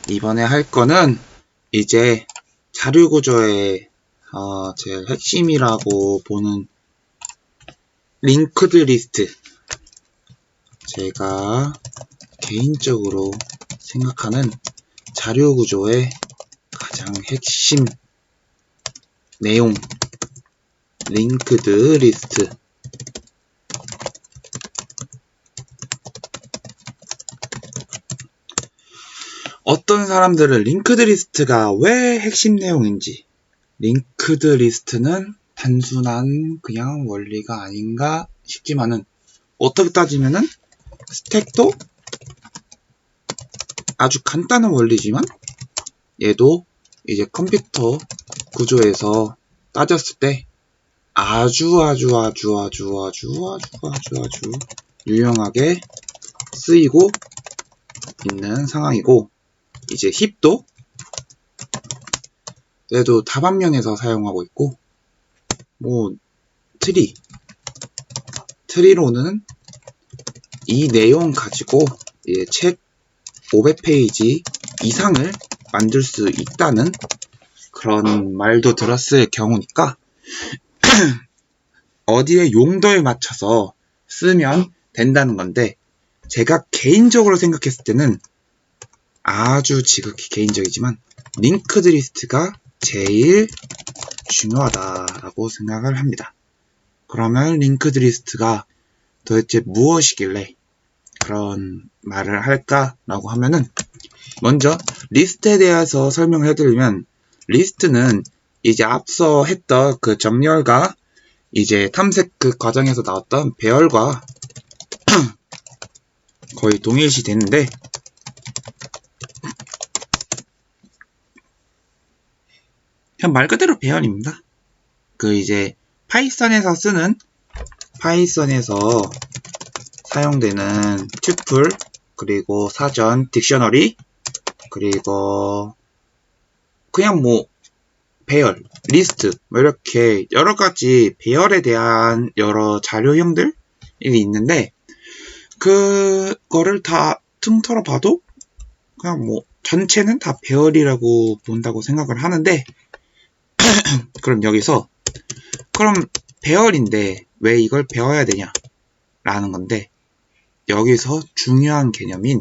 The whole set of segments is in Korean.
이번에 할 거는 이제 자료 구조의 제일 핵심이라고 보는 링크드 리스트. 제가 개인적으로 생각하는 자료 구조의 가장 핵심 내용, 링크드 리스트. 어떤 사람들은 링크드 리스트가 왜 핵심 내용인지, 링크드 리스트는 단순한 그냥 원리가 아닌가 싶지만은, 어떻게 따지면은 스택도 아주 간단한 원리지만 얘도 이제 컴퓨터 구조에서 따졌을 때 아주 유용하게 쓰이고 있는 상황이고, 이제 힙도 얘도 다반면에서 사용하고 있고, 트리로는 이 내용 가지고 이제 책 500페이지 이상을 만들 수 있다는 그런 말도 들었을 경우니까 어디에 용도에 맞춰서 쓰면 된다는 건데, 제가 개인적으로 생각했을 때는 아주 지극히 개인적이지만 링크드 리스트가 제일 중요하다라고 생각을 합니다. 그러면 링크드 리스트가 도대체 무엇이길래 그런 말을 할까라고 하면은, 먼저 리스트에 대해서 설명을 해드리면, 리스트는 이제 앞서 했던 그 정렬과 이제 탐색 그 과정에서 나왔던 배열과 거의 동일시 되는데, 그냥 말 그대로 배열입니다. 그 이제 파이썬에서 사용되는 튜플, 그리고 사전, 딕셔너리, 그리고 그냥 배열, 리스트, 이렇게 여러 가지 배열에 대한 여러 자료형들이 있는데, 그거를 다 틈털어 봐도 그냥 전체는 다 배열이라고 본다고 생각을 하는데, 그럼 여기서 그럼 배열인데 왜 이걸 배워야 되냐 라는 건데, 여기서 중요한 개념인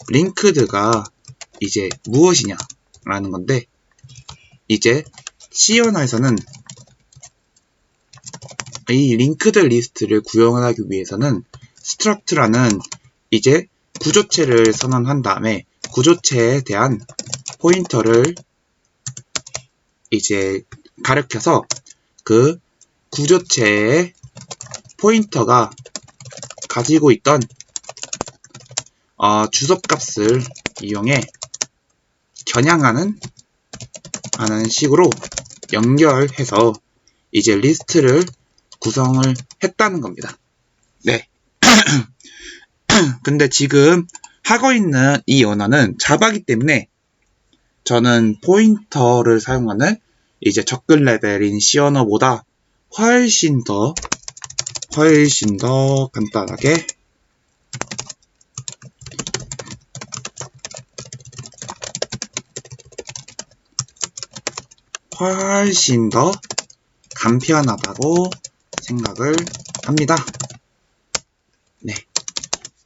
링크드가 이제 무엇이냐 라는 건데, 이제 C 언어에서는 이 링크드 리스트를 구현하기 위해서는 struct라는 이제 구조체를 선언한 다음에 구조체에 대한 포인터를 이제 가르쳐서 그 구조체의 포인터가 가지고 있던 주석값을 이용해 겨냥하는 식으로 연결해서 이제 리스트를 구성을 했다는 겁니다. 네. 근데 지금 하고 있는 이 언어는 자바이기 때문에 저는 포인터를 사용하는 이제 접근 레벨인 C 언어보다 훨씬 더 간단하게 훨씬 더 간편하다고 생각을 합니다. 네.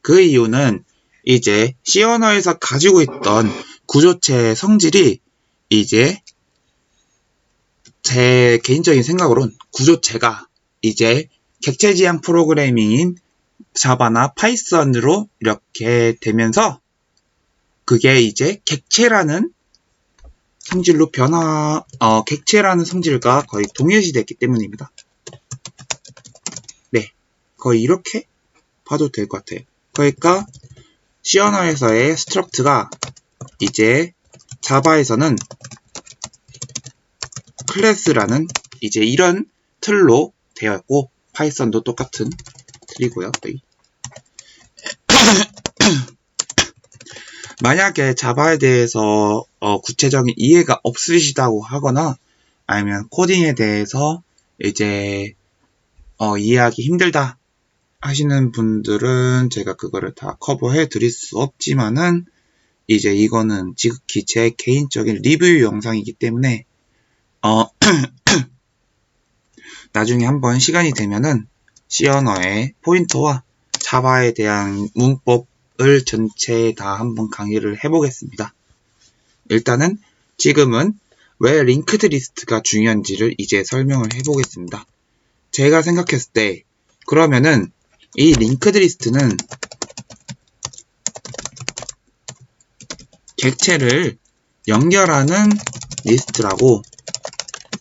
그 이유는 이제 C 언어에서 가지고 있던 구조체의 성질이 이제 제 개인적인 생각으론 구조체가 이제 객체 지향 프로그래밍인 자바나 파이썬으로 이렇게 되면서 그게 이제 객체라는 성질로 객체라는 성질과 거의 동일시됐기 때문입니다. 네, 거의 이렇게 봐도 될 것 같아요. 그러니까 C 언어에서의 struct가 이제 자바에서는 클래스라는 이제 이런 틀로 되어 있고, 파이썬도 똑같은 틀이고요. 만약에 자바에 대해서 구체적인 이해가 없으시다고 하거나 아니면 코딩에 대해서 이제 이해하기 힘들다 하시는 분들은 제가 그거를 다 커버해 드릴 수 없지만은 이제 이거는 지극히 제 개인적인 리뷰 영상이기 때문에 나중에 한번 시간이 되면은 C 언어의 포인터와 자바에 대한 문법을 전체 다 한번 강의를 해보겠습니다. 일단은 지금은 왜 링크드 리스트가 중요한지를 이제 설명을 해보겠습니다. 제가 생각했을 때 그러면은 이 링크드 리스트는 객체를 연결하는 리스트라고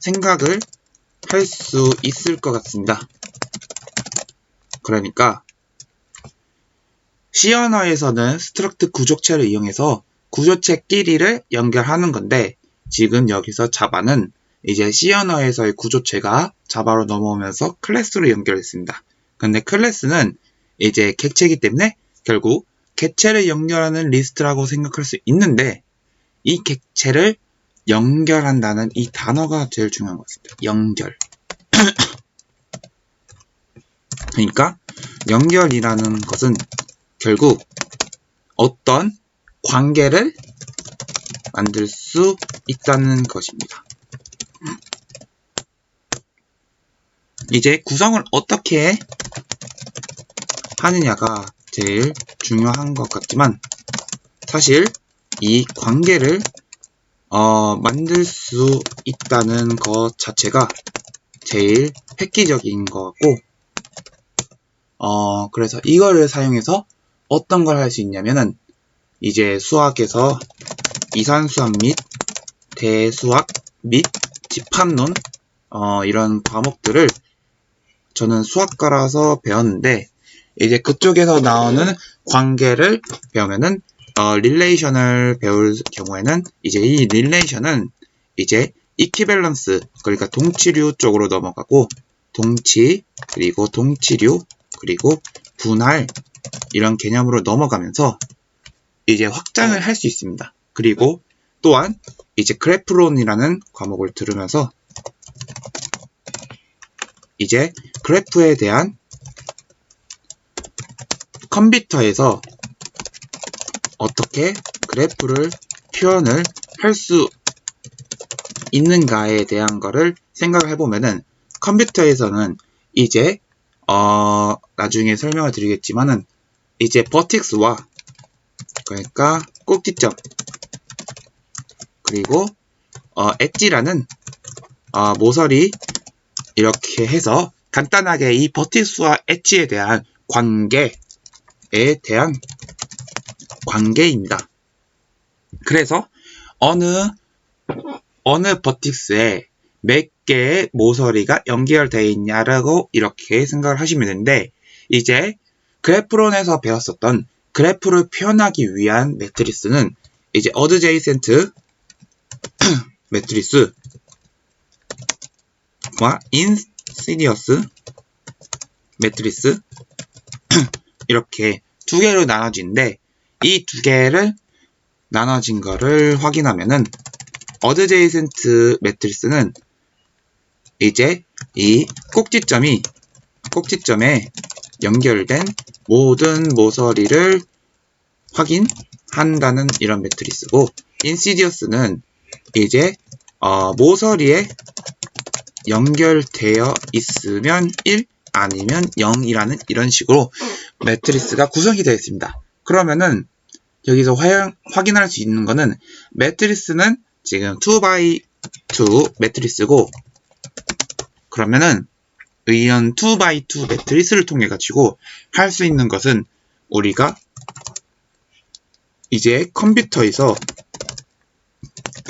생각을 할 수 있을 것 같습니다. 그러니까 C 언어에서는 스트럭트 구조체를 이용해서 구조체끼리를 연결하는 건데 지금 여기서 자바는 이제 C 언어에서의 구조체가 자바로 넘어오면서 클래스로 연결했습니다. 근데 클래스는 이제 객체이기 때문에 결국 객체를 연결하는 리스트라고 생각할 수 있는데 이 객체를 연결한다는 이 단어가 제일 중요한 것 같습니다. 연결. 그러니까 연결이라는 것은 결국 어떤 관계를 만들 수 있다는 것입니다. 이제 구성을 어떻게 하느냐가 제일 중요한 것 같지만 사실 이 관계를 만들 수 있다는 것 자체가 제일 획기적인 것 같고 그래서 이거를 사용해서 어떤 걸 할 수 있냐면은 이제 수학에서 이산수학 및 대수학 및 집합론 이런 과목들을 저는 수학과라서 배웠는데 이제 그쪽에서 나오는 관계를 배우면은 릴레이션을 배울 경우에는 이제 이 릴레이션은 이제 이퀴밸런스 그러니까 동치류 쪽으로 넘어가고 동치 그리고 동치류 그리고 분할 이런 개념으로 넘어가면서 이제 확장을 할 수 있습니다. 그리고 또한 이제 그래프론이라는 과목을 들으면서 이제 그래프에 대한 컴퓨터에서 어떻게 그래프를 표현을 할 수 있는가에 대한 거를 생각을 해보면은 컴퓨터에서는 이제 나중에 설명을 드리겠지만은 이제 버텍스와 그러니까 꼭지점 그리고 엣지라는 모서리 이렇게 해서 간단하게 이 버텍스와 엣지에 대한 관계에 대한 관계입니다. 그래서 어느 버텍스에 몇 개의 모서리가 연결되어 있냐라고 이렇게 생각을 하시면 되는데 이제 그래프론에서 배웠었던 그래프를 표현하기 위한 매트리스는 이제 어드제이센트 매트리스와 인시디어스 매트리스 이렇게 두 개로 나눠지는데 이 두 개를 나눠진 거를 확인하면은 어드제이센트 매트리스는 이제 이 꼭지점에 연결된 모든 모서리를 확인한다는 이런 매트리스고 인시디어스는 이제 모서리에 연결되어 있으면 1 아니면 0이라는 이런 식으로 매트리스가 구성이 되어 있습니다. 그러면은 여기서 확인할 수 있는 거는 매트리스는 지금 2x2 매트리스고 그러면은 이런 2x2 매트리스를 통해 가지고 할 수 있는 것은 우리가 이제 컴퓨터에서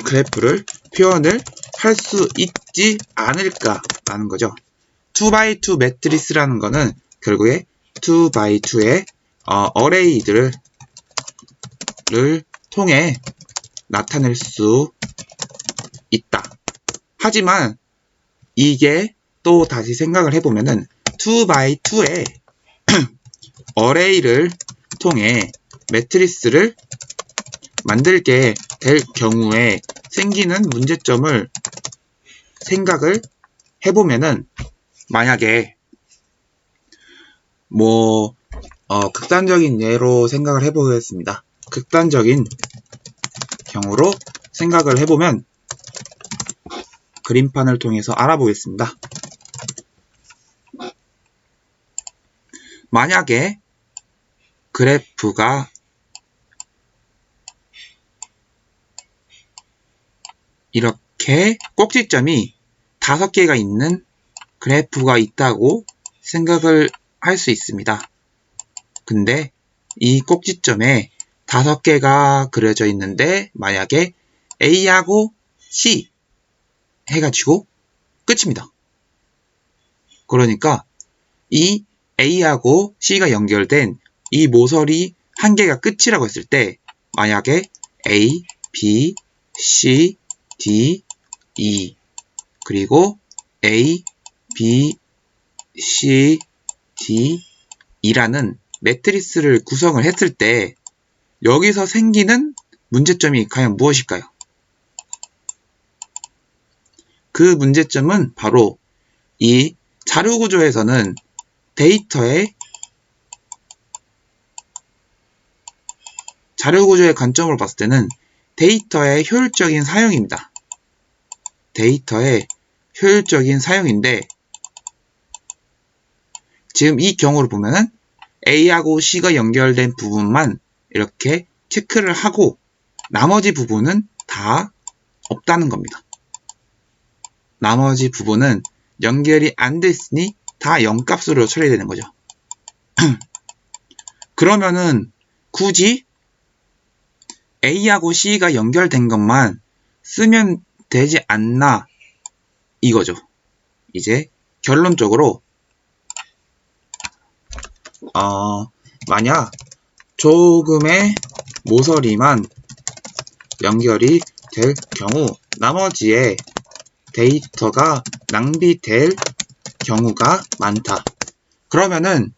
그래프를 표현을 할 수 있지 않을까라는 거죠. 2x2 매트리스라는 거는 결국에 2x2의 어레이들을 통해 나타낼 수 있다. 하지만 이게 또 다시 생각을 해보면은 2x2의 어레이를 통해 매트리스를 만들게 될 경우에 생기는 문제점을 생각을 해보면은 만약에 극단적인 예로 생각을 해보겠습니다. 극단적인 경우로 생각을 해보면 그림판을 통해서 알아보겠습니다. 만약에 그래프가 이렇게 꼭지점이 5개가 있는 그래프가 있다고 생각을 할 수 있습니다. 근데 이 꼭지점에 5개가 그려져 있는데 만약에 A하고 C 해가지고 끝입니다. 그러니까 이 A하고 C가 연결된 이 모서리 한 개가 끝이라고 했을 때 만약에 A, B, C, D, E 그리고 A, B, C, D, E라는 매트리스를 구성을 했을 때 여기서 생기는 문제점이 과연 무엇일까요? 그 문제점은 바로 이 자료구조에서는 자료구조의 관점으로 봤을 때는 데이터의 효율적인 사용입니다. 데이터의 효율적인 사용인데 지금 이 경우를 보면은 A하고 C가 연결된 부분만 이렇게 체크를 하고 나머지 부분은 다 없다는 겁니다. 나머지 부분은 연결이 안 됐으니 다 0값으로 처리되는 거죠. 그러면은 굳이 A하고 C가 연결된 것만 쓰면 되지 않나 이거죠. 이제 결론적으로 만약 조금의 모서리만 연결이 될 경우 나머지의 데이터가 낭비될 경우가 많다. 그러면은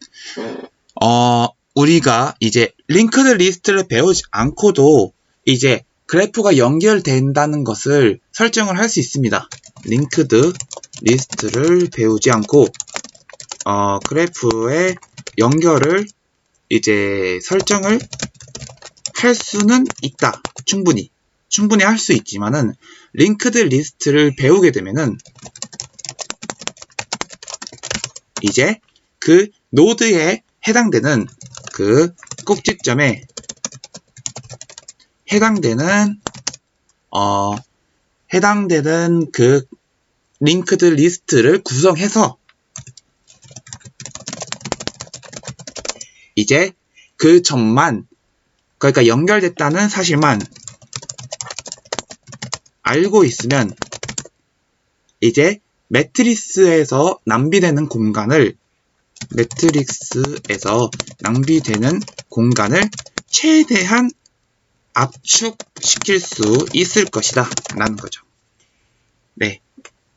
우리가 이제 링크드 리스트를 배우지 않고도 이제 그래프가 연결된다는 것을 설정을 할 수 있습니다. 링크드 리스트를 배우지 않고 그래프의 연결을 이제 설정을 할 수는 있다. 충분히 할 수 있지만은 링크드 리스트를 배우게 되면은 이제 그 노드에 해당되는 그 꼭지점에 해당되는 그 링크드 리스트를 구성해서 이제 그 점만 그러니까 연결됐다는 사실만 알고 있으면 이제 매트리스에서 낭비되는 공간을 최대한 압축시킬 수 있을 것이다 라는 거죠. 네,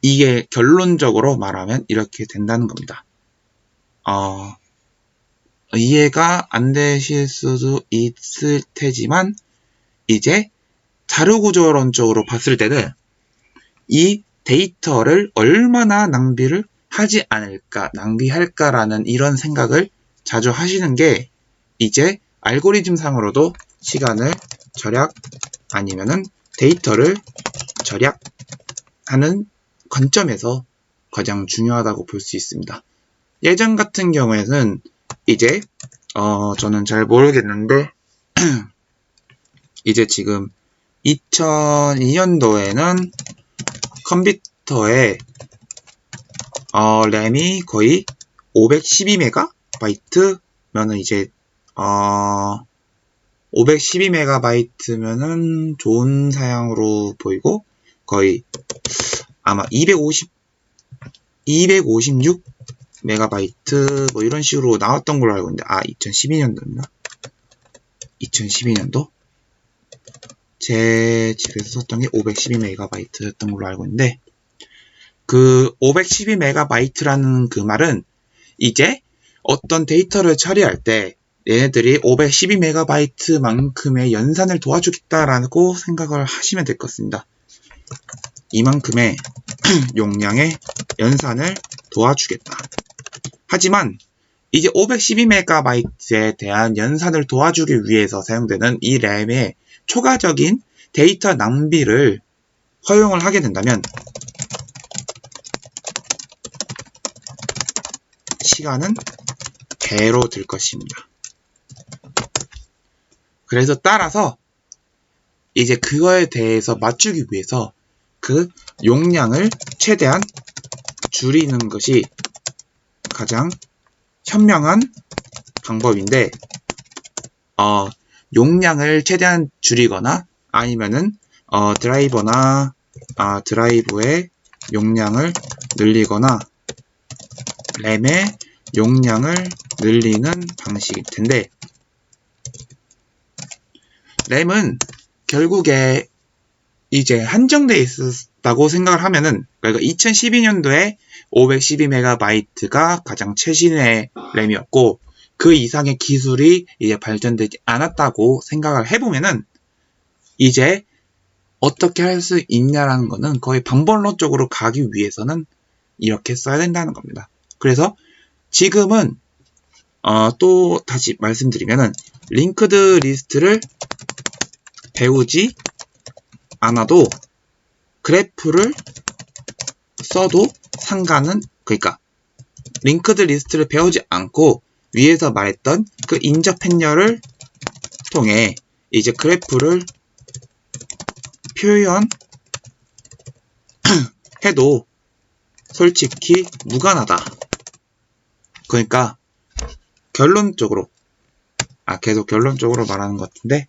이게 결론적으로 말하면 이렇게 된다는 겁니다. 이해가 안 되실 수도 있을 테지만 이제 자료구조론적으로 봤을 때는 이 데이터를 얼마나 낭비할까라는 이런 생각을 자주 하시는 게 이제 알고리즘 상으로도 시간을 절약 아니면은 데이터를 절약하는 관점에서 가장 중요하다고 볼 수 있습니다. 예전 같은 경우에는 이제 저는 잘 모르겠는데 이제 지금 2002년도에는 컴퓨터에 램이 거의 512MB면은 이제 512MB면은 좋은 사양으로 보이고 거의 아마 256MB 뭐 이런 식으로 나왔던 걸로 알고 있는데 2012년도입니다. 2012년도 제 집에서 썼던 게 512MB였던 걸로 알고 있는데 그 512MB라는 그 말은 이제 어떤 데이터를 처리할 때 얘네들이 512MB만큼의 연산을 도와주겠다라고 생각을 하시면 될 것 같습니다. 이만큼의 용량의 연산을 도와주겠다. 하지만 이제 512MB에 대한 연산을 도와주기 위해서 사용되는 이 램의 초과적인 데이터 낭비를 허용을 하게 된다면 시간은 배로 들 것입니다. 그래서 따라서 이제 그거에 대해서 맞추기 위해서 그 용량을 최대한 줄이는 것이 가장 현명한 방법인데, 용량을 최대한 줄이거나 아니면은 드라이브의 용량을 늘리거나 램의 용량을 늘리는 방식일 텐데, 램은 결국에 이제 한정되어 있었다고 생각을 하면은, 그러니까 2012년도에 512MB가 가장 최신의 램이었고, 그 이상의 기술이 이제 발전되지 않았다고 생각을 해보면은, 이제 어떻게 할 수 있냐라는 거는 거의 반번론적으로 가기 위해서는 이렇게 써야 된다는 겁니다. 그래서 지금은 또 다시 말씀드리면은 링크드 리스트를 배우지 않아도 그래프를 써도 상관은, 그러니까 링크드 리스트를 배우지 않고 위에서 말했던 그 인접 행렬을 통해 이제 그래프를 표현해도 솔직히 무관하다. 그러니까 결론적으로 계속 결론적으로 말하는 것 같은데,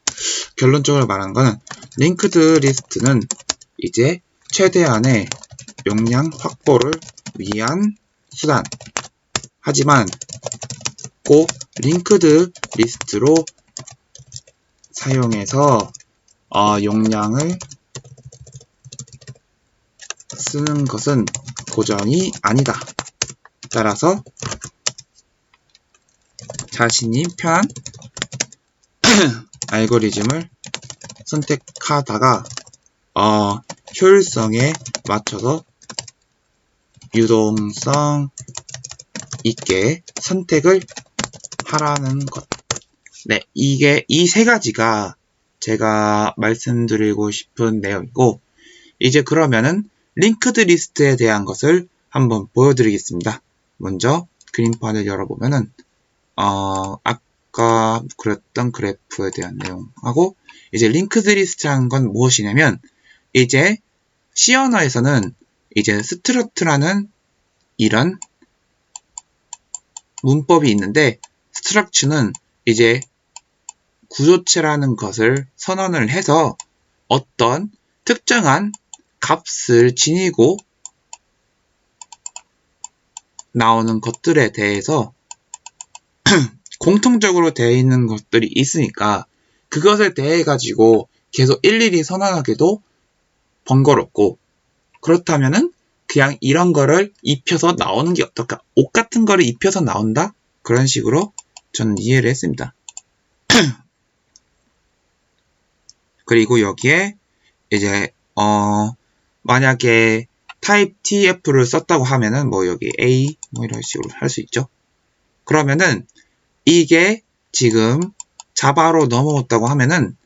결론적으로 말하는 거는 링크드 리스트는 이제 최대한의 용량 확보를 위한 수단. 하지만 꼭 링크드 리스트로 사용해서 용량을 쓰는 것은 고정이 아니다. 따라서 자신이 편한 알고리즘을 선택하다가 효율성에 맞춰서 유동성 있게 선택을 하라는 것. 네, 이게 이 세 가지가 제가 말씀드리고 싶은 내용이고, 이제 그러면은 링크드 리스트에 대한 것을 한번 보여드리겠습니다. 먼저 그림판을 열어보면은 아까 그렸던 그래프에 대한 내용하고, 이제 링크드 리스트라는 건 무엇이냐면, 이제 C 언어에서는 이제 스트럭트라는 이런 문법이 있는데, 스트럭트는 이제 구조체라는 것을 선언을 해서 어떤 특정한 값을 지니고 나오는 것들에 대해서 공통적으로 되어 있는 것들이 있으니까 그것에 대해 가지고 계속 일일이 선언하기도 번거롭고, 그렇다면은 그냥 이런 거를 입혀서 나오는 게 어떨까? 옷 같은 거를 입혀서 나온다? 그런 식으로 저는 이해를 했습니다. 그리고 여기에 이제 만약에 type tf를 썼다고 하면은 뭐 여기 a 뭐 이런 식으로 할 수 있죠. 그러면은 이게 지금 자바로 넘어왔다고 하면은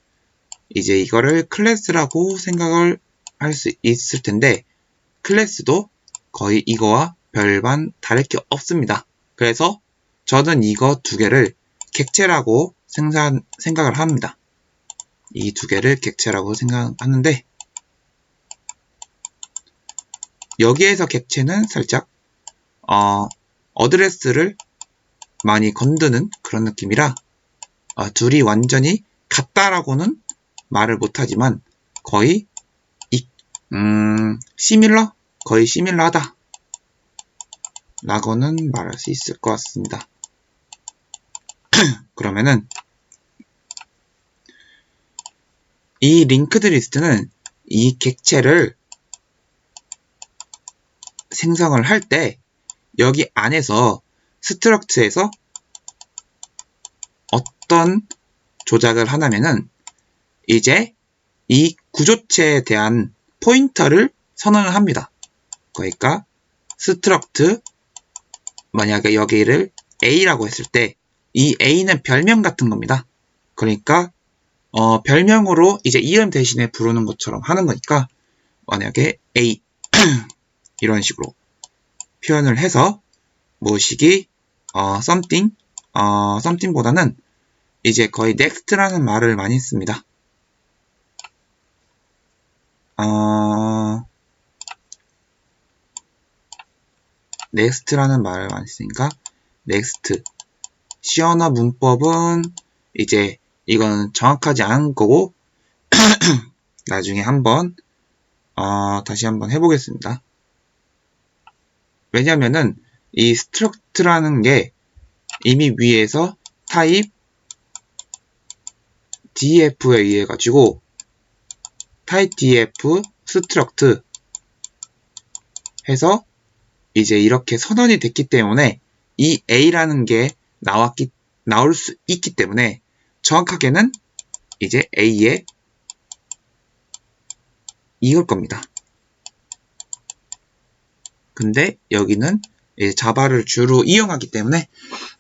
이제 이거를 클래스라고 생각을 할 수 있을 텐데, 클래스도 거의 이거와 별반 다를 게 없습니다. 그래서 저는 이거 두 개를 객체라고 생각을 합니다. 이 두 개를 객체라고 생각하는데, 여기에서 객체는 살짝 어드레스를 많이 건드는 그런 느낌이라 둘이 완전히 같다라고는 말을 못하지만 거의 시밀러? 거의 시밀러하다 라고는 말할 수 있을 것 같습니다. 그러면은 이 링크드 리스트는 이 객체를 생성을 할 때 여기 안에서 스트럭트에서 어떤 조작을 하냐면은 이제 이 구조체에 대한 포인터를 선언을 합니다. 그러니까 스트럭트, 만약에 여기를 A라고 했을 때 이 A는 별명 같은 겁니다. 그러니까 별명으로 이제 이름 대신에 부르는 것처럼 하는 거니까 만약에 A 이런 식으로 표현을 해서 뭐시기 something something보다는 이제 거의 next라는 말을 많이 씁니다. next라는 말을 많이 쓰니까 next. 시언어 문법은 이제 이건 정확하지 않은 거고 나중에 한번 다시 한번 해보겠습니다. 왜냐면은 이 struct라는 게 이미 위에서 타입 df에 의해 가지고 타입 df struct 해서 이제 이렇게 선언이 됐기 때문에 이 a라는 게 나올 수 있기 때문에 정확하게는 이제 a에 이을 겁니다. 근데 여기는 이제 자바를 주로 이용하기 때문에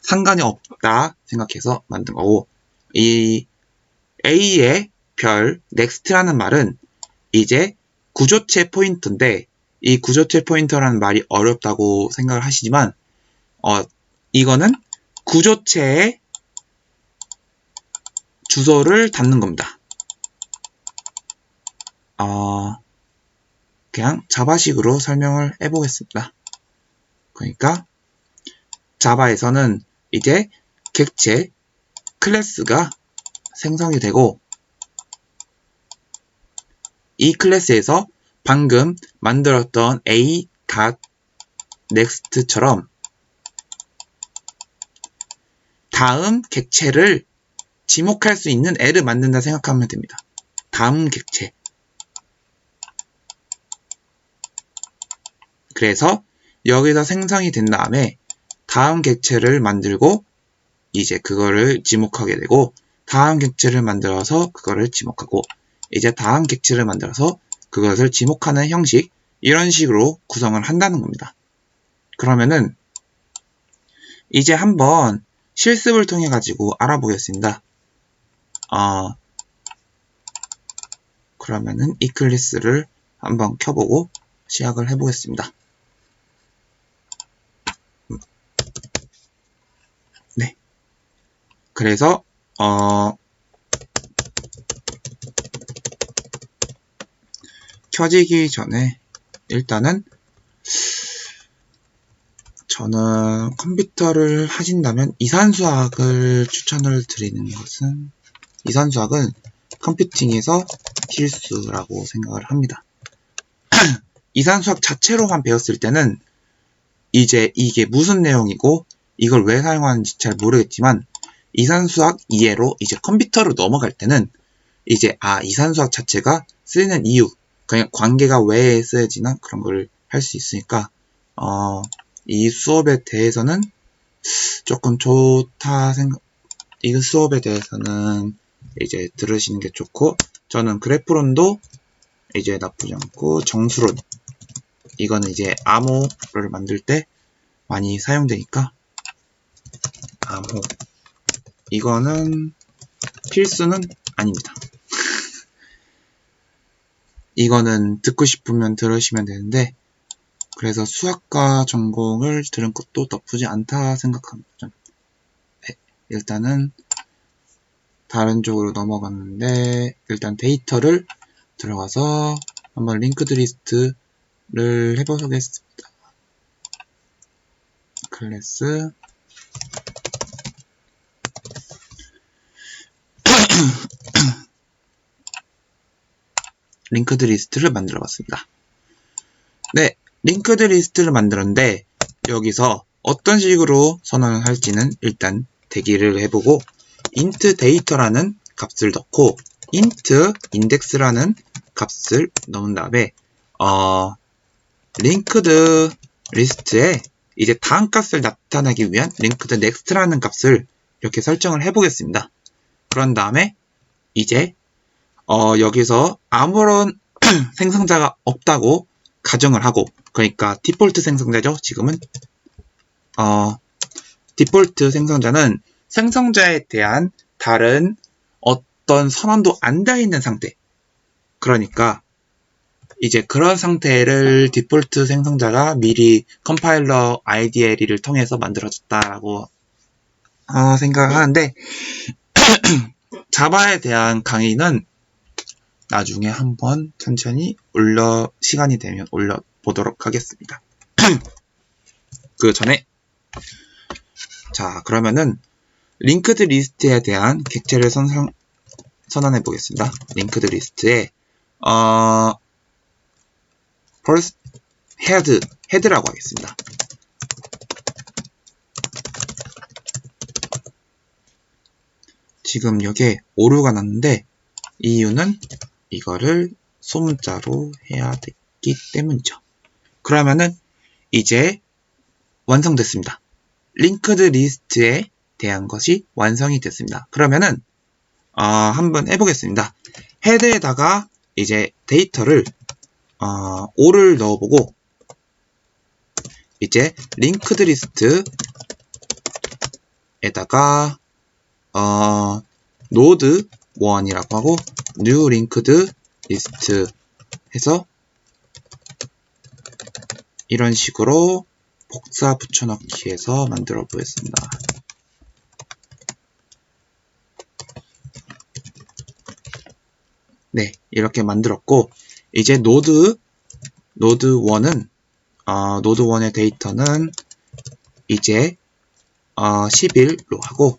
상관이 없다 생각해서 만든 거고, 이 A의 별 next라는 말은 이제 구조체 포인터인데, 이 구조체 포인터라는 말이 어렵다고 생각을 하시지만 이거는 구조체의 주소를 담는 겁니다. 그냥 자바식으로 설명을 해보겠습니다. 그러니까 자바에서는 이제 객체 클래스가 생성이 되고, 이 클래스에서 방금 만들었던 a.next처럼 다음 객체를 지목할 수 있는 애를 만든다 생각하면 됩니다. 다음 객체. 그래서 여기서 생성이 된 다음에 다음 객체를 만들고 이제 그거를 지목하게 되고, 다음 객체를 만들어서 그거를 지목하고, 이제 다음 객체를 만들어서 그것을 지목하는 형식, 이런 식으로 구성을 한다는 겁니다. 그러면은 이제 한번 실습을 통해 가지고 알아보겠습니다. 그러면은 이클리스를 한번 켜보고 시작을 해보겠습니다. 네. 그래서 켜지기 전에 일단은 저는 컴퓨터를 하신다면 이산수학을 추천을 드리는 것은, 이산수학은 컴퓨팅에서 필수라고 생각을 합니다. 이산수학 자체로만 배웠을 때는 이제 이게 무슨 내용이고 이걸 왜 사용하는지 잘 모르겠지만, 이산수학 이해로 이제 컴퓨터로 넘어갈 때는 이제 이산수학 자체가 쓰이는 이유, 그냥 관계가 왜 쓰여지나 그런 걸 할 수 있으니까 이 수업에 대해서는 조금 좋다 이 수업에 대해서는 이제 들으시는 게 좋고, 저는 그래프론도 이제 나쁘지 않고, 정수론, 이거는 이제 암호를 만들 때 많이 사용되니까 암호, 이거는 필수는 아닙니다. 이거는 듣고 싶으면 들으시면 되는데, 그래서 수학과 전공을 들은 것도 나쁘지 않다 생각합니다. 네, 일단은 다른 쪽으로 넘어갔는데, 일단 데이터를 들어가서 한번 링크드 리스트를 해보겠습니다. 클래스 링크드 리스트를 만들어 봤습니다. 네, 링크드 리스트를 만들었는데 여기서 어떤 식으로 선언을 할지는 일단 대기를 해보고, int data라는 값을 넣고 int index라는 값을 넣은 다음에 링크드 리스트에 이제 다음 값을 나타내기 위한 링크드 next라는 값을 이렇게 설정을 해보겠습니다. 그런 다음에 이제 여기서 아무런 생성자가 없다고 가정을 하고, 그러니까 디폴트 생성자죠. 지금은 디폴트 생성자는 생성자에 대한 다른 어떤 선언도 안 돼 있는 상태. 그러니까 이제 그런 상태를 디폴트 생성자가 미리 컴파일러 IDLE를 통해서 만들어졌다라고 생각하는데 자바에 대한 강의는 나중에 한번 천천히 시간이 되면 올려보도록 하겠습니다. 그 전에 자 그러면은 링크드 리스트에 대한 객체를 선언해 보겠습니다. 링크드 리스트에 first head라고 하겠습니다. 지금 여기에 오류가 났는데 이유는 이거를 소문자로 해야 됐기 때문이죠. 그러면은 이제 완성됐습니다. 링크드 리스트에 대한 것이 완성이 됐습니다. 그러면은 한번 해보겠습니다. 헤드에다가 이제 데이터를 5를 넣어보고 이제 링크드 리스트에다가 노드 1이라고 하고 new linked list 해서 이런 식으로 복사 붙여넣기 해서 만들어 보겠습니다. 네, 이렇게 만들었고 이제 노드 1은 노드 1의 데이터는 이제 11로 하고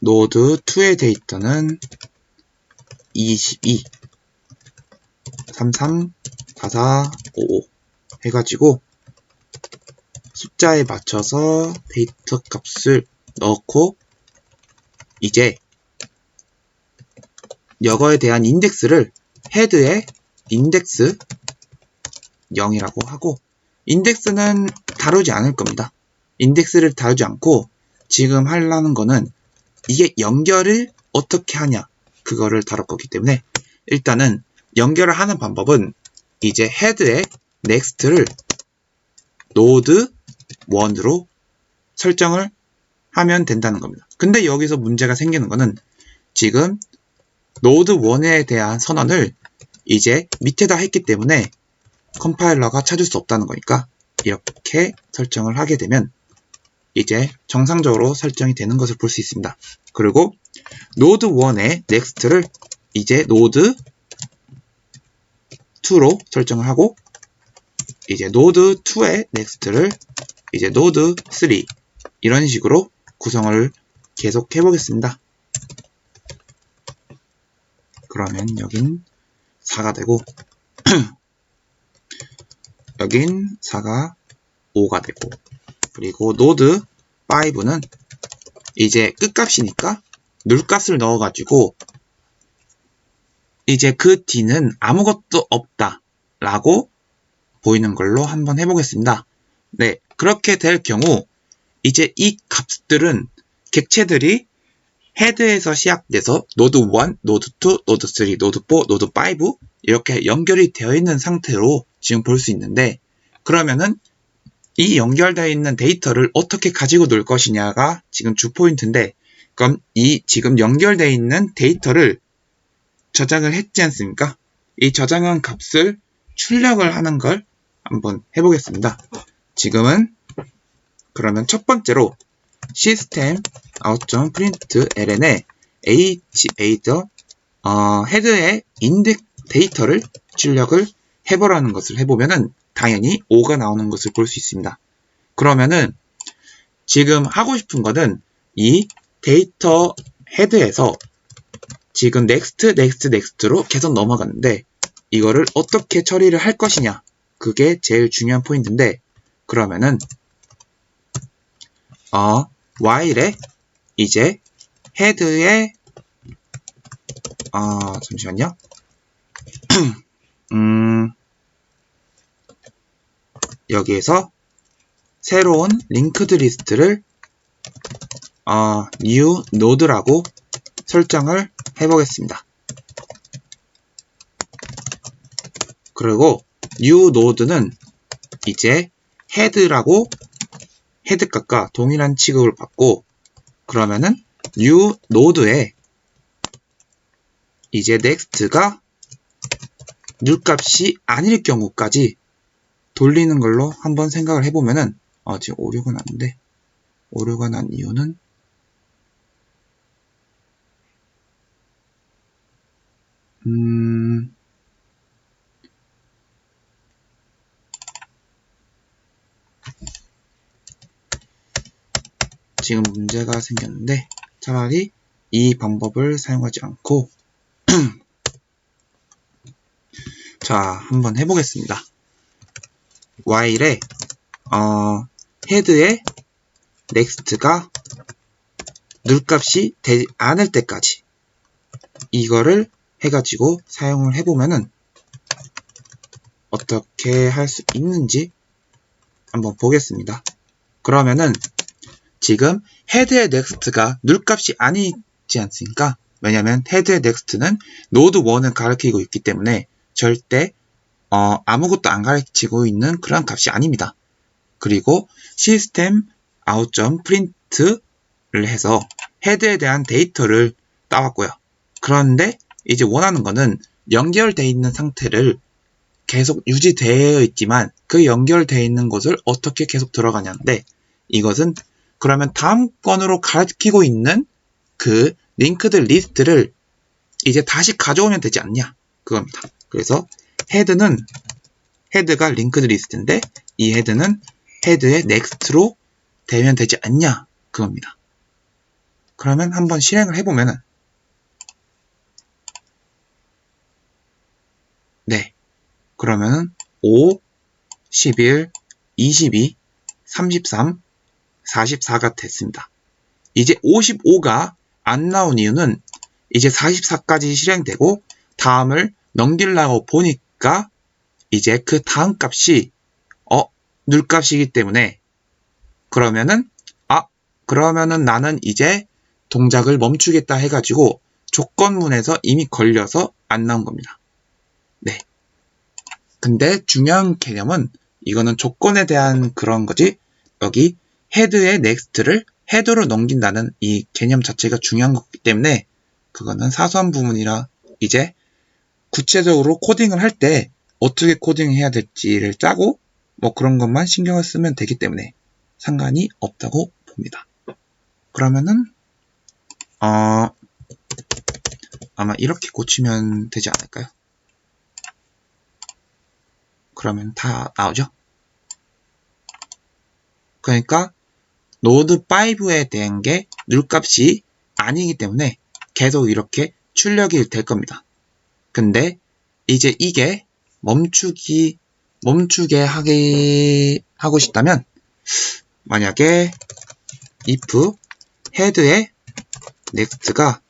노드 2의 데이터는 22, 33, 44, 55 해가지고 숫자에 맞춰서 데이터 값을 넣고 이제 이거에 대한 인덱스를 헤드에 인덱스 0이라고 하고 인덱스는 다루지 않을 겁니다. 인덱스를 다루지 않고 지금 하려는 거는 이게 연결을 어떻게 하냐 그거를 다룰 거기 때문에 일단은 연결을 하는 방법은 이제 헤드에 next를 node 1으로 설정을 하면 된다는 겁니다. 근데 여기서 문제가 생기는 거는 지금 node 1에 대한 선언을 이제 밑에다 했기 때문에 컴파일러가 찾을 수 없다는 거니까 이렇게 설정을 하게 되면 이제 정상적으로 설정이 되는 것을 볼 수 있습니다. 그리고 node 1의 next를 이제 node 2로 설정을 하고 이제 node 2의 next를 이제 node 3 이런 식으로 구성을 계속 해보겠습니다. 그러면 여긴 4가 되고 여긴 4가 5가 되고 그리고 node 5는 이제 끝값이니까 눌값을 넣어가지고 이제 그 뒤는 아무것도 없다 라고 보이는 걸로 한번 해보겠습니다. 네, 그렇게 될 경우 이제 이 값들은 객체들이 헤드에서 시작돼서 노드 1, 노드 2, 노드 3, 노드 4, 노드 5 이렇게 연결이 되어 있는 상태로 지금 볼 수 있는데 그러면은 이 연결되어 있는 데이터를 어떻게 가지고 놀 것이냐가 지금 주 포인트인데 그럼 이 지금 연결되어 있는 데이터를 저장을 했지 않습니까? 이 저장한 값을 출력을 하는 걸 한번 해보겠습니다. 지금은 그러면 첫 번째로 system out.println에 헤드의 인덱 데이터를 출력을 해보라는 것을 해보면은 당연히 5가 나오는 것을 볼 수 있습니다. 그러면은 지금 하고 싶은 거는 이 데이터 헤드에서 지금 next로 계속 넘어갔는데 이거를 어떻게 처리를 할 것이냐 그게 제일 중요한 포인트인데 그러면은 while에 이제 헤드에 잠시만요. 여기에서 새로운 링크드 리스트를 new node라고 설정을 해보겠습니다. 그리고 new node는 이제 헤드라고 헤드 값과 동일한 취급을 받고, 그러면은 new node에 이제 next가 null 값이 아닐 경우까지 돌리는 걸로 한번 생각을 해보면은, 지금 오류가 났는데, 오류가 난 이유는 지금 문제가 생겼는데, 차라리 이 방법을 사용하지 않고 자, 한번 해보겠습니다. while에 헤드에 next가 null 값이 되지 않을 때까지 이거를 해가지고 사용을 해보면은 어떻게 할 수 있는지 한번 보겠습니다. 그러면은 지금 헤드의 next가 null 값이 아니지 않습니까? 왜냐면 헤드의 next는 노드 1을 가리키고 있기 때문에 절대 아무것도 안 가르치고 있는 그런 값이 아닙니다. 그리고 시스템 out.print를 해서 헤드에 대한 데이터를 따왔고요. 그런데 이제 원하는 거는 연결되어 있는 상태를 계속 유지되어 있지만 그 연결되어 있는 곳을 어떻게 계속 들어가냐인데, 이것은 그러면 다음 건으로 가리키고 있는 그 링크드 리스트를 이제 다시 가져오면 되지 않냐, 그겁니다. 그래서 헤드가 링크드 리스트인데 이 헤드는 헤드의 next로 되면 되지 않냐, 그겁니다. 그러면 한번 실행을 해보면은, 네, 그러면은 5, 11, 22, 33, 44가 됐습니다. 이제 55가 안 나온 이유는 이제 44까지 실행되고 다음을 넘기려고 보니까 이제 그 다음 값이 null 값이기 때문에 그러면은 나는 이제 동작을 멈추겠다 해가지고 조건문에서 이미 걸려서 안 나온 겁니다. 네. 근데 중요한 개념은 이거는 조건에 대한 그런 거지, 여기 헤드의 next를 헤드로 넘긴다는 이 개념 자체가 중요한 거기 때문에 그거는 사소한 부분이라 이제 구체적으로 코딩을 할 때 어떻게 코딩해야 될지를 짜고 뭐 그런 것만 신경을 쓰면 되기 때문에 상관이 없다고 봅니다. 그러면은 아마 이렇게 고치면 되지 않을까요? 그러면 다 나오죠? 그러니까 노드 5에 대한 게 null 값이 아니기 때문에 계속 이렇게 출력이 될 겁니다. 근데 이제 이게 멈추게 하고 싶다면, 만약에 if 헤드의 next가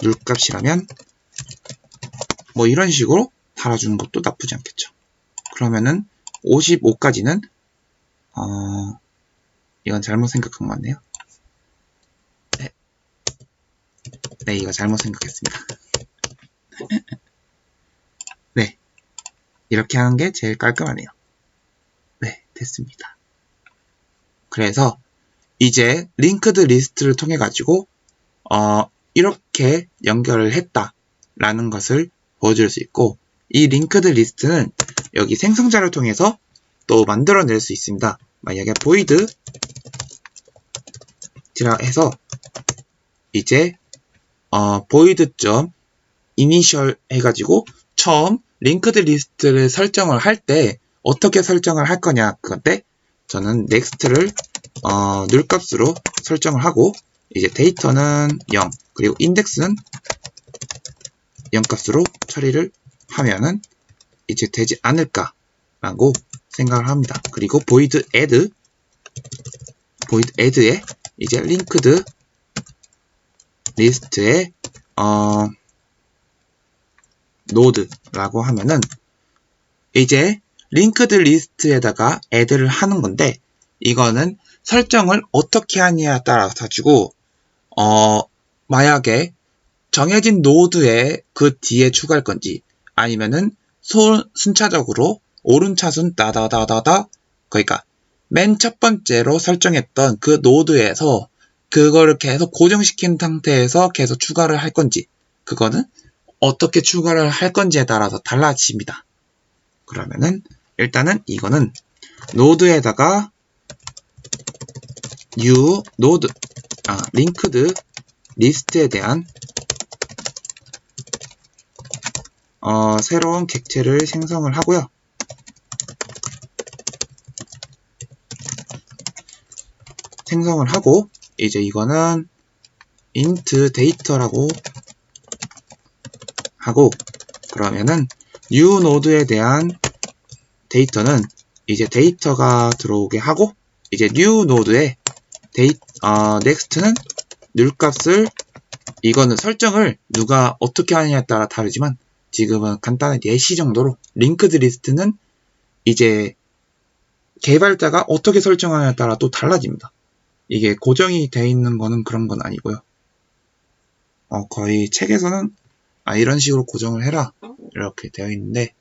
null 값이라면 뭐 이런 식으로 달아주는 것도 나쁘지 않겠죠. 그러면은 55까지는 이건 잘못 생각한 것 같네요. 네, 이거 잘못 생각했습니다. 네, 이렇게 하는 게 제일 깔끔하네요. 네, 됐습니다. 그래서 이제 링크드 리스트를 통해 가지고 이렇게 연결을 했다라는 것을 보여줄 수 있고, 이 링크드 리스트는 여기 생성자를 통해서 또 만들어낼 수 있습니다. 만약에 void 해서 이제 void.initial 해가지고 처음 링크드 리스트를 설정을 할 때 어떻게 설정을 할 거냐, 그건데 저는 next를 null 값으로 설정을 하고 이제 데이터는 0 그리고 인덱스는 0 값으로 처리를 하면은 이제 되지 않을까라고 생각을 합니다. 그리고 void add에 이제 linked 리스트에 node라고 하면은 이제 linked 리스트에다가 add를 하는 건데, 이거는 설정을 어떻게 하냐에 따라서 가지고 만약에 정해진 노드에 그 뒤에 추가할 건지 아니면은 순차적으로 오른차순 따다다다다, 그러니까 맨 첫 번째로 설정했던 그 노드에서 그거를 계속 고정시킨 상태에서 계속 추가를 할 건지, 그거는 어떻게 추가를 할 건지에 따라서 달라집니다. 그러면은 일단은 이거는 노드에다가 new node, linked list에 대한 새로운 객체를 생성을 하고요. 생성을 하고 이제 이거는 int data라고 하고, 그러면은 new node에 대한 데이터는 이제 데이터가 들어오게 하고, 이제 new node에 next는 null 값을, 이거는 설정을 누가 어떻게 하느냐에 따라 다르지만 지금은 간단한 예시 정도로, linked list는 이제 개발자가 어떻게 설정하느냐에 따라 또 달라집니다. 이게 고정이 되어 있는 거는 그런 건 아니고요. 거의 책에서는 이런 식으로 고정을 해라 이렇게 되어 있는데,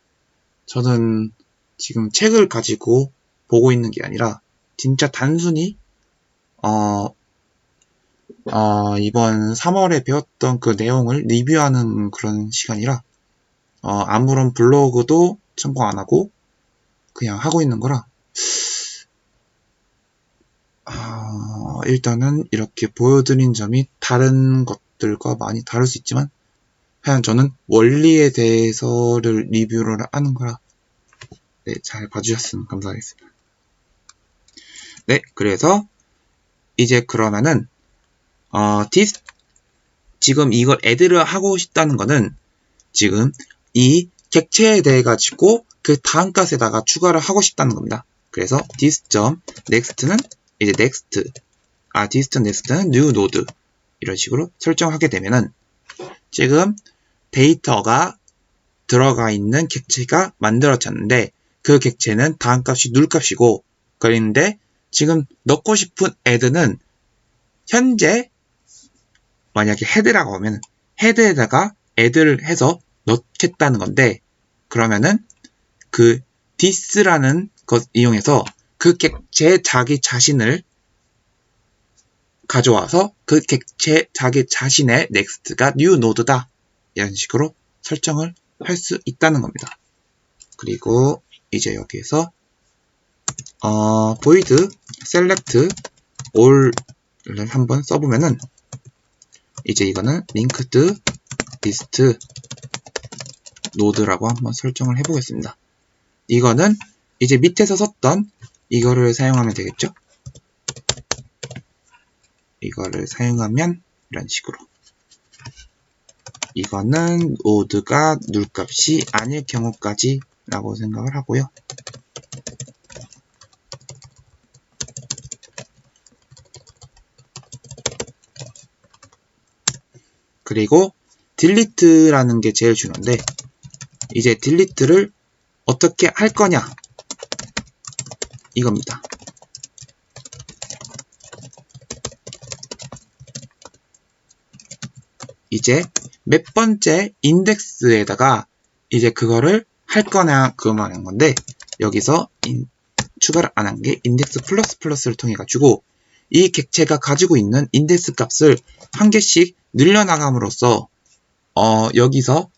저는 지금 책을 가지고 보고 있는 게 아니라 진짜 단순히 이번 3월에 배웠던 그 내용을 리뷰하는 그런 시간이라 아무런 블로그도 참고 안 하고 그냥 하고 있는 거라 일단은 이렇게 보여드린 점이 다른 것들과 많이 다를 수 있지만, 그냥 저는 원리에 대해서를 리뷰를 하는 거라 네, 잘 봐주셨으면 감사하겠습니다. 네, 그래서 이제 그러면은 지금 이걸 add를 하고 싶다는 거는 지금 이 객체에 대해 가지고 그 다음 값에다가 추가를 하고 싶다는 겁니다. 그래서 this.next는 이제 this.next는 new node 이런 식으로 설정하게 되면은 지금 데이터가 들어가 있는 객체가 만들어졌는데, 그 객체는 다음 값이 null 값이고, 그런데 지금 넣고 싶은 add는 현재 만약에 head라고 하면 head에다가 add를 해서 넣겠다는 건데, 그러면은 그 this라는 것 이용해서 그 객체 자기 자신을 가져와서 그 객체 자기 자신의 next가 new node다 이런 식으로 설정을 할 수 있다는 겁니다. 그리고 이제 여기에서 void select all을 한번 써보면은 이제 이거는 linked list node라고 한번 설정을 해보겠습니다. 이거는 이제 밑에서 썼던 이거를 사용하면 되겠죠? 이거를 사용하면 이런 식으로, 이거는 node가 null 값이 아닐 경우까지 라고 생각을 하고요. 그리고 delete라는 게 제일 중요한데, 이제 delete를 어떻게 할 거냐 이겁니다. 이제 몇 번째 인덱스에다가 이제 그거를 할 거냐 그 말인 건데, 여기서 추가를 안 한 게 인덱스 플러스 플러스를 통해 가지고 이 객체가 가지고 있는 인덱스 값을 한 개씩 늘려나감으로써 여기서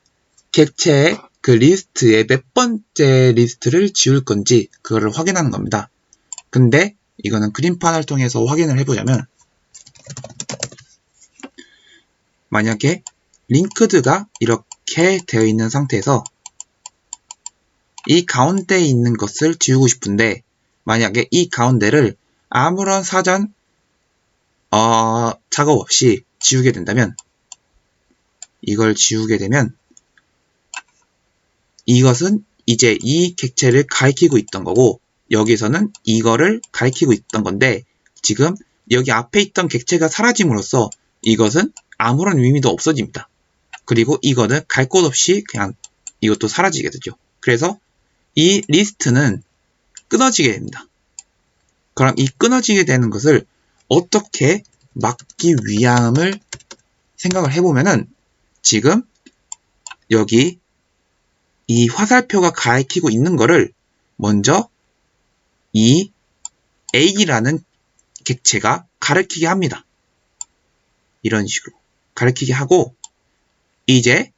객체의 그 리스트의 몇 번째 리스트를 지울 건지 그거를 확인하는 겁니다. 근데 이거는 그림판을 통해서 확인을 해보자면, 만약에 링크드가 이렇게 되어 있는 상태에서 이 가운데에 있는 것을 지우고 싶은데, 만약에 이 가운데를 아무런 사전 작업 없이 지우게 된다면, 이걸 지우게 되면 이것은 이제 이 객체를 가리키고 있던 거고, 여기서는 이거를 가리키고 있던 건데, 지금 여기 앞에 있던 객체가 사라짐으로써 이것은 아무런 의미도 없어집니다. 그리고 이거는 갈 곳 없이 그냥 이것도 사라지게 되죠. 그래서 이 리스트는 끊어지게 됩니다. 그럼 이 끊어지게 되는 것을 어떻게 막기 위함을 생각을 해보면은, 지금 여기 이 화살표가 가리키고 있는 거를 먼저 이 A라는 객체가 가리키게 합니다. 이런 식으로 가리키게 하고 이제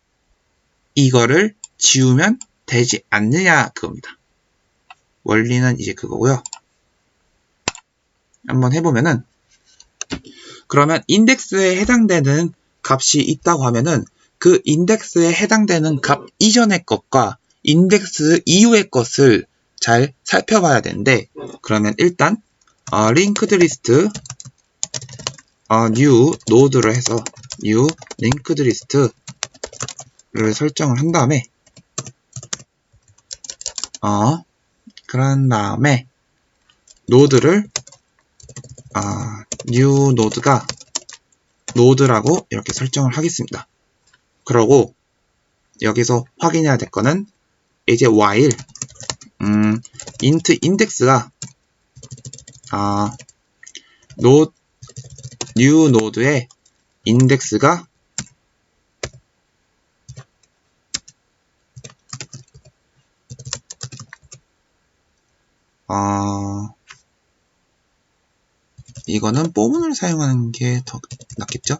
이거를 지우면 되지 않느냐 그겁니다. 원리는 이제 그거고요. 한번 해보면은 그러면 인덱스에 해당되는 값이 있다고 하면은 그 인덱스에 해당되는 값 이전의 것과 인덱스 이후의 것을 잘 살펴봐야 되는데 그러면 일단 linked list new node를 해서 new linked list를 설정을 한 다음에 그런 다음에 노드를 new node가 노드라고 이렇게 설정을 하겠습니다. 그러고 여기서 확인해야 될 거는 이제 while int index가 new node의 index가 이거는 포문을 사용하는 게 더 낫겠죠?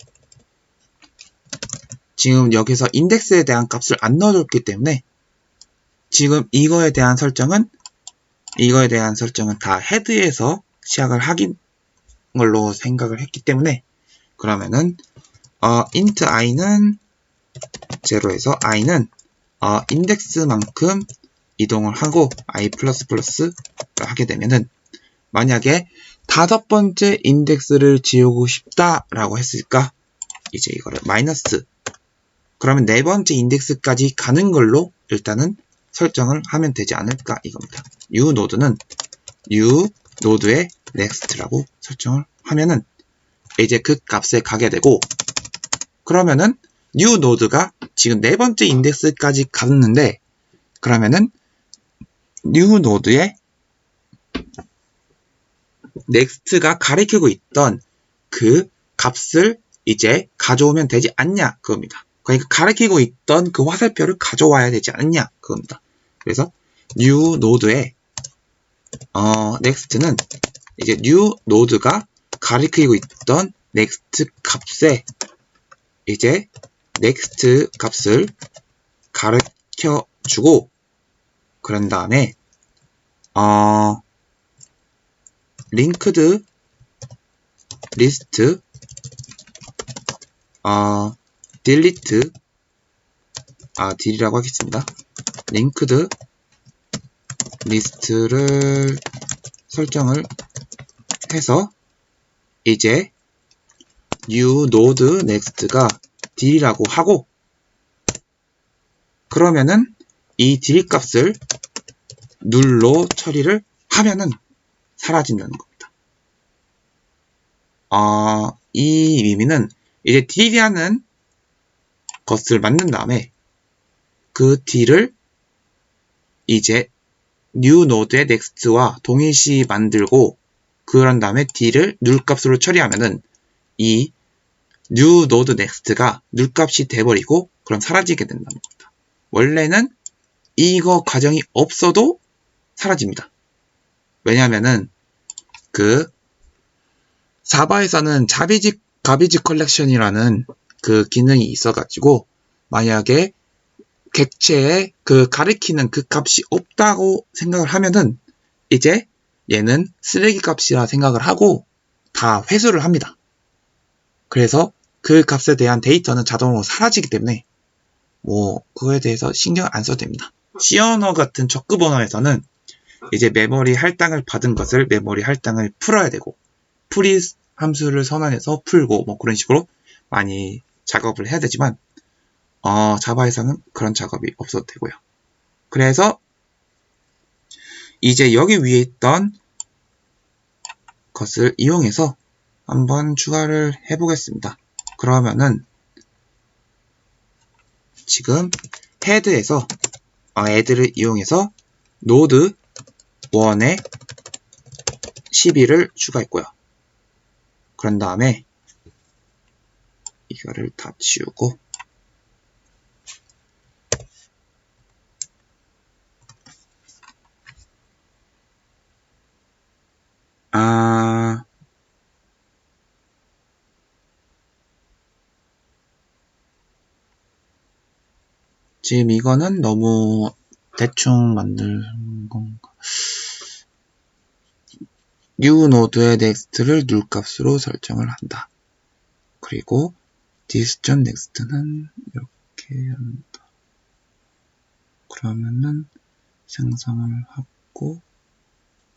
지금 여기서 인덱스에 대한 값을 안 넣어줬기 때문에 지금 이거에 대한 설정은 다 헤드에서 시작을 하긴 걸로 생각을 했기 때문에 그러면은 int i는 0에서 i는 인덱스만큼 이동을 하고 i++ 하게 되면은 만약에 5번째 인덱스를 지우고 싶다라고 했을까? 이제 이거를 마이너스 그러면 4번째 인덱스까지 가는 걸로 일단은 설정을 하면 되지 않을까 이겁니다. new node는 new node의 next라고 설정을 하면은 이제 그 값에 가게 되고 그러면은 new node가 지금 4번째 인덱스까지 갔는데 그러면은 new node의 next가 가리키고 있던 그 값을 이제 가져오면 되지 않냐 그겁니다. 그러니까 가리키고 있던 그 화살표를 가져와야 되지 않냐 그겁니다. 그래서 new node의 next는 이제 new node가 가리키고 있던 next 값에 이제 next 값을 가르쳐 주고 그런 다음에 linked list delete 딜이라고 하겠습니다. linked list를 설정을 해서 이제 new node next가 딜이라고 하고 그러면은 이 딜 값을 nul로 처리를 하면은 사라진다는 겁니다. 이 의미는 이제 딜이라는 것을 만든 다음에 그 딜을 이제 new node의 next와 동일시 만들고 그런 다음에 딜을 null 값으로 처리하면은 이 new node next가 null 값이 돼버리고 그럼 사라지게 된다는 겁니다. 원래는 이거 과정이 없어도 사라집니다. 왜냐하면은 그 자바에서는 가비지 컬렉션이라는 그 기능이 있어가지고 만약에 객체에 그 가리키는 그 값이 없다고 생각을 하면은 이제 얘는 쓰레기 값이라 생각을 하고 다 회수를 합니다. 그래서 그 값에 대한 데이터는 자동으로 사라지기 때문에 그거에 대해서 신경 안 써도 됩니다. C 언어 같은 적급 언어에서는 이제 메모리 할당을 받은 것을 메모리 할당을 풀어야 되고 풀이 함수를 선언해서 풀고 그런 식으로 많이 작업을 해야 되지만 자바에서는 그런 작업이 없어도 되고요. 그래서 이제 여기 위에 있던 것을 이용해서 한번 추가를 해보겠습니다. 그러면은 지금 헤드에서 add를 이용해서 노드 1에 12를 추가했고요. 그런 다음에 이거를 다 지우고 지금 이거는 너무 대충 만든 건가? new 노드의 next를 누값으로 설정을 한다. 그리고 디스전 넥스트는 이렇게 한다. 그러면은 생성을 하고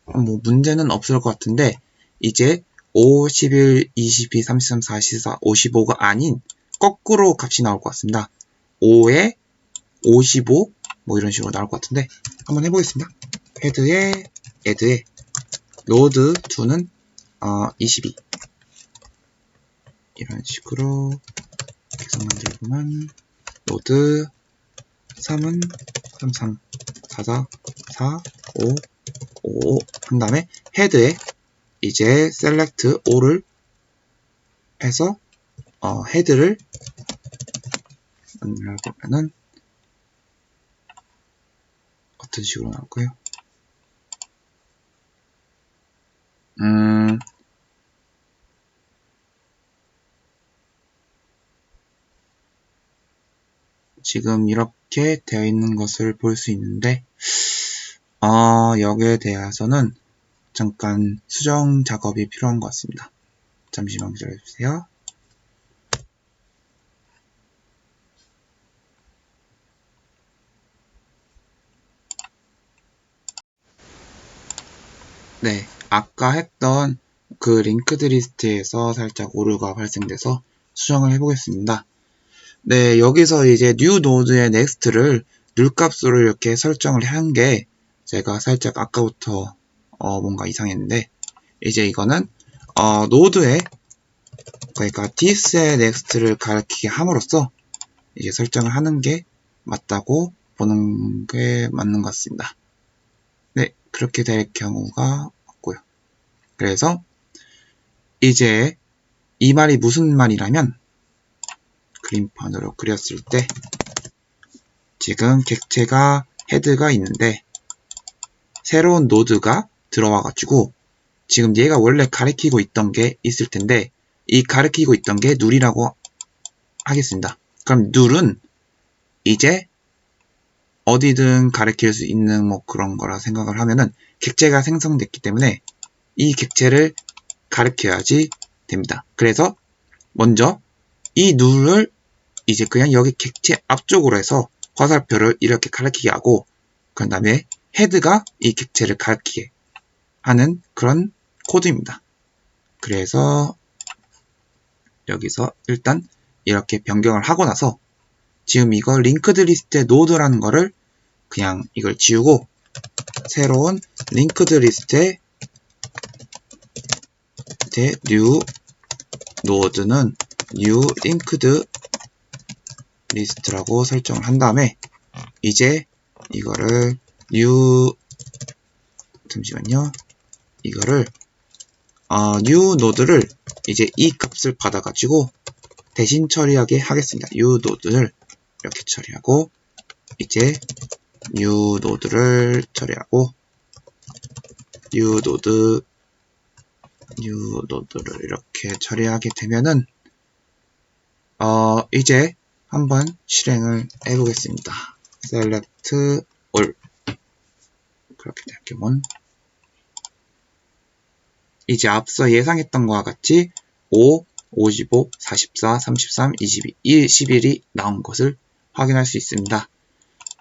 뭐 문제는 없을 것 같은데 이제 5, 11, 22, 33, 44, 55가 아닌 거꾸로 값이 나올 것 같습니다. 5에 55 뭐 이런 식으로 나올 것 같은데 한번 해보겠습니다. 헤드에 add에 로드 2는 22 이런 식으로 계속 만들고만 로드 3은 33, 44, 4, 5, 5 한 다음에 헤드에 이제 select all을 해서 헤드를 만들어보면은 어떤 식으로 나올까요? 지금 이렇게 되어 있는 것을 볼 수 있는데 여기에 대해서는 잠깐 수정 작업이 필요한 것 같습니다. 잠시만 기다려주세요. 네, 아까 했던 그 링크드 리스트에서 살짝 오류가 발생돼서 수정을 해보겠습니다. 네, 여기서 이제 new node의 next를 누 값으로 이렇게 설정을 한 게 제가 살짝 아까부터 뭔가 이상했는데 이제 이거는 노드에 그러니까 this의 next를 가리키게 함으로써 이제 설정을 하는 게 맞다고 보는 게 맞는 것 같습니다. 네, 그렇게 될 경우가 없고요. 그래서 이제 이 말이 무슨 말이라면 그림판으로 그렸을 때 지금 객체가 헤드가 있는데 새로운 노드가 들어와가지고 지금 얘가 원래 가리키고 있던 게 있을 텐데 이 가리키고 있던 게 눌이라고 하겠습니다. 그럼 눌은 이제 어디든 가리킬 수 있는 뭐 그런 거라 생각을 하면은 객체가 생성됐기 때문에 이 객체를 가리켜야지 됩니다. 그래서 먼저 이 눌을 이제 그냥 여기 객체 앞쪽으로 해서 화살표를 이렇게 가리키게 하고 그 다음에 헤드가 이 객체를 가리키게 하는 그런 코드입니다. 그래서 여기서 일단 이렇게 변경을 하고 나서 지금 이거 링크드 리스트의 노드라는 거를 그냥 이걸 지우고 새로운 링크드 리스트의 new 노드는 new linked list라고 설정을 한 다음에 이제 이거를 잠시만요. 이거를 new 노드를 이제 이 값을 받아가지고 대신 처리하게 하겠습니다. new 노드를 이렇게 처리하고 이제 new 노드를 처리하고 new 노드를 이렇게 처리하게 되면은 이제 한번 실행을 해보겠습니다. select all 그렇게 되면 이제 앞서 예상했던 것과 같이 5, 55, 44, 33, 22, 11이 나온 것을 확인할 수 있습니다.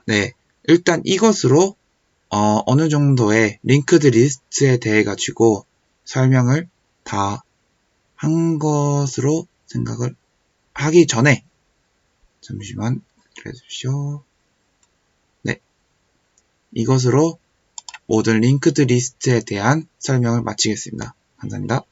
네, 일단 이것으로 어느 정도의 링크드 리스트에 대해 가지고 설명을 다 한 것으로 생각을 하기 전에 잠시만 기다려주십시오. 네, 이것으로 모든 링크드 리스트에 대한 설명을 마치겠습니다. 감사합니다.